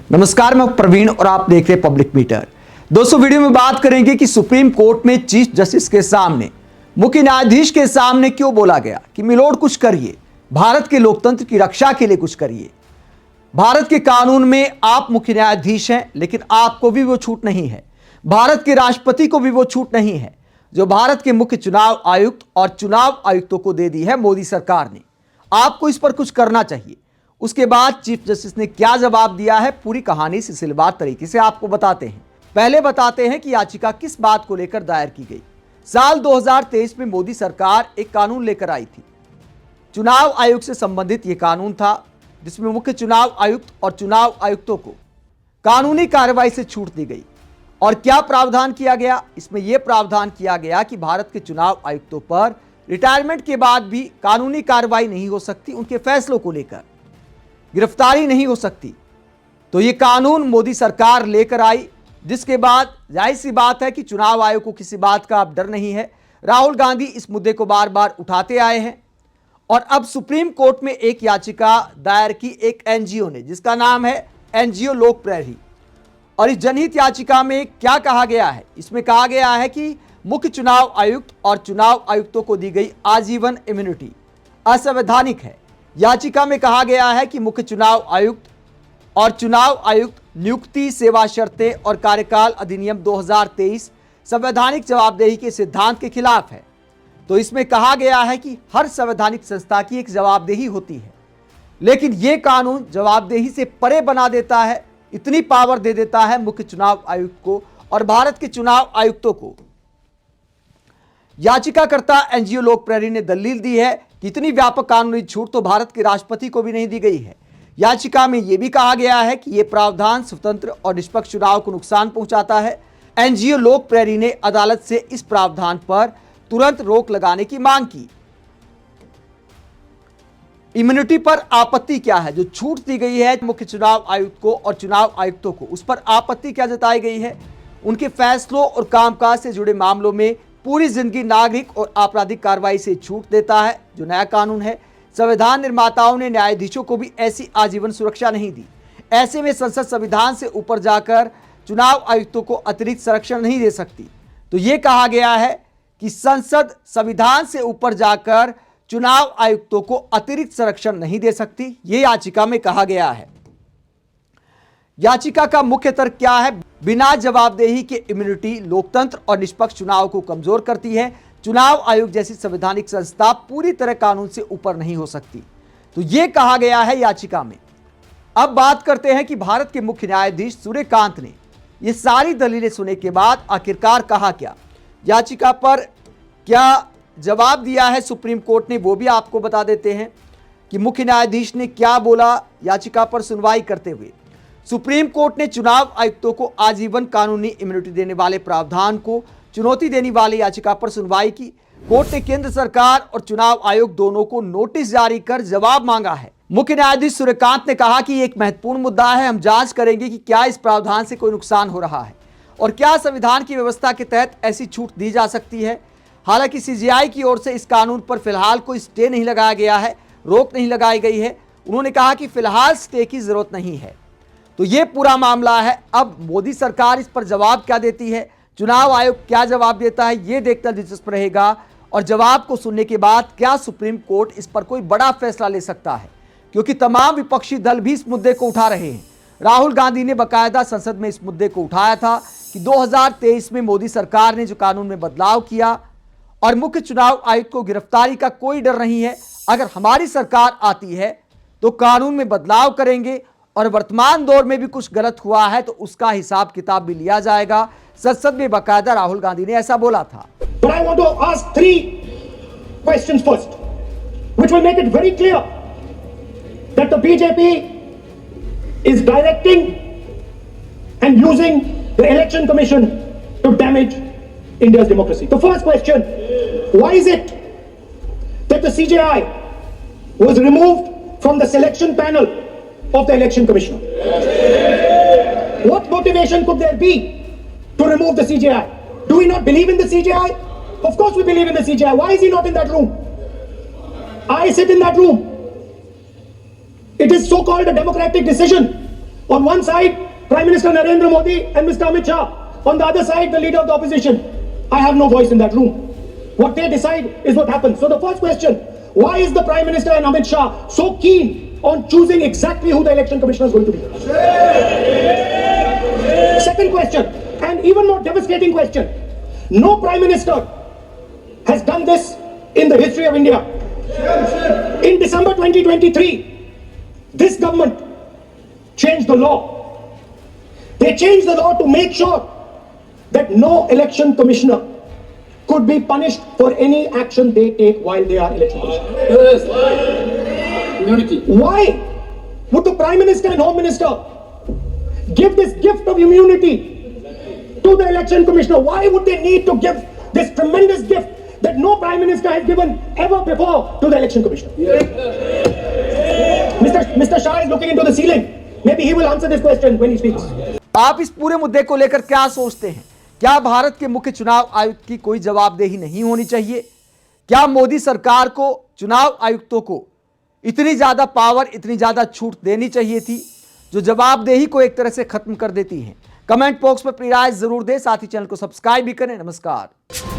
नमस्कार, मैं प्रवीण और आप देख रहे हैं पब्लिक मीटर। दोस्तों, वीडियो में बात करेंगे कि सुप्रीम कोर्ट में चीफ जस्टिस के सामने, मुख्य न्यायाधीश के सामने क्यों बोला गया कि मिलोड कुछ करिए, भारत के लोकतंत्र की रक्षा के लिए कुछ करिए। भारत के कानून में आप मुख्य न्यायाधीश हैं, लेकिन आपको भी वो छूट नहीं है। भारत के राष्ट्रपति को भी वो छूट नहीं है जो भारत के मुख्य चुनाव आयुक्त और चुनाव आयुक्तों को दे दी है मोदी सरकार ने। आपको इस पर कुछ करना चाहिए। उसके बाद चीफ जस्टिस ने क्या जवाब दिया है, पूरी कहानी सिलसिलेवार तरीके से आपको बताते हैं। पहले बताते हैं कि याचिका किस बात को लेकर दायर की गई। साल 2023 में मोदी सरकार एक कानून लेकर आई थी। चुनाव आयोग से संबंधित यह कानून था, जिसमें मुख्य चुनाव आयुक्त और चुनाव आयुक्तों को कानूनी कार्रवाई से छूट दी गई। और क्या प्रावधान किया गया? इसमें यह प्रावधान किया गया कि भारत के चुनाव आयुक्तों पर रिटायरमेंट के बाद भी कानूनी कार्रवाई नहीं हो सकती, उनके फैसलों को लेकर गिरफ्तारी नहीं हो सकती। तो यह कानून मोदी सरकार लेकर आई, जिसके बाद जाहिर सी बात है कि चुनाव आयोग को किसी बात का अब डर नहीं है। राहुल गांधी इस मुद्दे को बार बार उठाते आए हैं और अब सुप्रीम कोर्ट में एक याचिका दायर की एक एनजीओ ने, जिसका नाम है एनजीओ लोक प्रहरी। और इस जनहित याचिका में क्या कहा गया है? इसमें कहा गया है कि मुख्य चुनाव आयुक्त और चुनाव आयुक्तों को दी गई आजीवन इम्यूनिटी असंवैधानिक है। याचिका में कहा गया है कि मुख्य चुनाव आयुक्त और चुनाव आयुक्त नियुक्ति, सेवा शर्तें और कार्यकाल अधिनियम 2023 संवैधानिक जवाबदेही के सिद्धांत के खिलाफ है। तो इसमें कहा गया है कि हर संवैधानिक संस्था की एक जवाबदेही होती है, लेकिन यह कानून जवाबदेही से परे बना देता है, इतनी पावर दे देता है मुख्य चुनाव आयुक्त को और भारत के चुनाव आयुक्तों को। याचिकाकर्ता एनजीओ लोक प्रहरी ने दलील दी है कि इतनी व्यापक कानूनी छूट तो भारत के राष्ट्रपति को भी नहीं दी गई है। याचिका में यह भी कहा गया है कि यह प्रावधान स्वतंत्र और निष्पक्ष चुनाव को नुकसान पहुंचाता है। एनजीओ लोक प्रहरी ने अदालत से इस प्रावधान पर तुरंत रोक लगाने की मांग की। इम्यूनिटी पर आपत्ति क्या है? जो छूट दी गई है मुख्य चुनाव आयुक्त को और चुनाव आयुक्तों को, उस पर आपत्ति क्या जताई गई है? उनके फैसलों और कामकाज से जुड़े मामलों में पूरी जिंदगी नागरिक और आपराधिक कार्रवाई से छूट देता है, जो नया कानून है। संविधान निर्माताओं ने न्यायाधीशों को भी ऐसी आजीवन सुरक्षा नहीं दी। ऐसे में संसद संविधान से ऊपर जाकर चुनाव आयुक्तों को अतिरिक्त संरक्षण नहीं दे सकती। तो यह कहा गया है कि संसद संविधान से ऊपर जाकर चुनाव आयुक्तों को अतिरिक्त संरक्षण नहीं दे सकती, यह याचिका में कहा गया है। याचिका का मुख्य तर्क क्या है? बिना जवाबदेही के इम्यूनिटी लोकतंत्र और निष्पक्ष चुनाव को कमजोर करती है। चुनाव आयोग जैसी संवैधानिक संस्था पूरी तरह कानून से ऊपर नहीं हो सकती। तो यह कहा गया है याचिका में। अब बात करते हैं कि भारत के मुख्य न्यायाधीश सूर्यकांत ने यह सारी दलीलें सुनने के बाद आखिरकार कहा क्या, याचिका पर क्या जवाब दिया है सुप्रीम कोर्ट ने, वो भी आपको बता देते हैं कि मुख्य न्यायाधीश ने क्या बोला याचिका पर सुनवाई करते हुए। सुप्रीम कोर्ट ने चुनाव आयुक्तों को आजीवन कानूनी इम्यूनिटी देने वाले प्रावधान को चुनौती देने वाली याचिका पर सुनवाई की। कोर्ट ने केंद्र सरकार और चुनाव आयोग दोनों को नोटिस जारी कर जवाब मांगा है। मुख्य न्यायाधीश सूर्यकांत ने कहा कि एक महत्वपूर्ण मुद्दा है, हम जांच करेंगे कि क्या इस प्रावधान से कोई नुकसान हो रहा है और क्या संविधान की व्यवस्था के तहत ऐसी छूट दी जा सकती है। हालांकि सीजेआई की ओर से इस कानून पर फिलहाल कोई स्टे नहीं लगाया गया है, रोक नहीं लगाई गई है। उन्होंने कहा कि फिलहाल स्टे की जरूरत नहीं है। तो ये पूरा मामला है। अब मोदी सरकार इस पर जवाब क्या देती है, चुनाव आयोग क्या जवाब देता है, ये देखना दिलचस्प रहेगा। और जवाब को सुनने के बाद क्या सुप्रीम कोर्ट इस पर कोई बड़ा फैसला ले सकता है, क्योंकि तमाम विपक्षी दल भी इस मुद्दे को उठा रहे हैं। राहुल गांधी ने बाकायदा संसद में इस मुद्दे को उठाया था कि 2023 में मोदी सरकार ने जो कानून में बदलाव किया और मुख्य चुनाव आयुक्त को गिरफ्तारी का कोई डर नहीं है। अगर हमारी सरकार आती है तो कानून में बदलाव करेंगे और वर्तमान दौर में भी कुछ गलत हुआ है तो उसका हिसाब किताब भी लिया जाएगा। संसद में बाकायदा राहुल गांधी ने ऐसा बोला था। But I want to ask 3 questions first, which will make it very clear that the BJP is directing and using the election commission to damage India's democracy. The first question, why is it that the CJI was removed from the selection panel of the election commissioner? What motivation could there be to remove the CJI? Do we not believe in the CJI? Of course we believe in the CJI. Why is he not in that room? I sit in that room. It is so-called a democratic decision On one side, Prime Minister Narendra Modi and Mr. Amit Shah. On the other side, the leader of the opposition. I have no voice in that room. What they decide is what happens. So the first question, why is the Prime Minister and Amit Shah so keen on choosing exactly who the election commissioner is going to be? Second question, and even more devastating question. No Prime Minister has done this in the history of India. In December 2023, this government changed the law. They changed the law to make sure that no election commissioner could be punished for any action they take while they are election commissioner. Yes. Immunity. Why would the Prime Minister and Home Minister give this gift of immunity to the election commissioner? Why would they need to give this tremendous gift that no Prime Minister has given ever before to the election commissioner? Mr. Shah is looking into the ceiling. Maybe he will answer this question when he speaks. आप इस पूरे मुद्दे को लेकर क्या सोचते हैं? क्या भारत के मुख्य चुनाव आयुक्त की कोई जवाबदेही नहीं होनी चाहिए? क्या मोदी सरकार को चुनाव आयुक्तों को इतनी ज्यादा पावर, इतनी ज्यादा छूट देनी चाहिए थी जो जवाबदेही को एक तरह से खत्म कर देती है? कमेंट बॉक्स में अपनी राय जरूर दें, साथ ही चैनल को सब्सक्राइब भी करें। नमस्कार।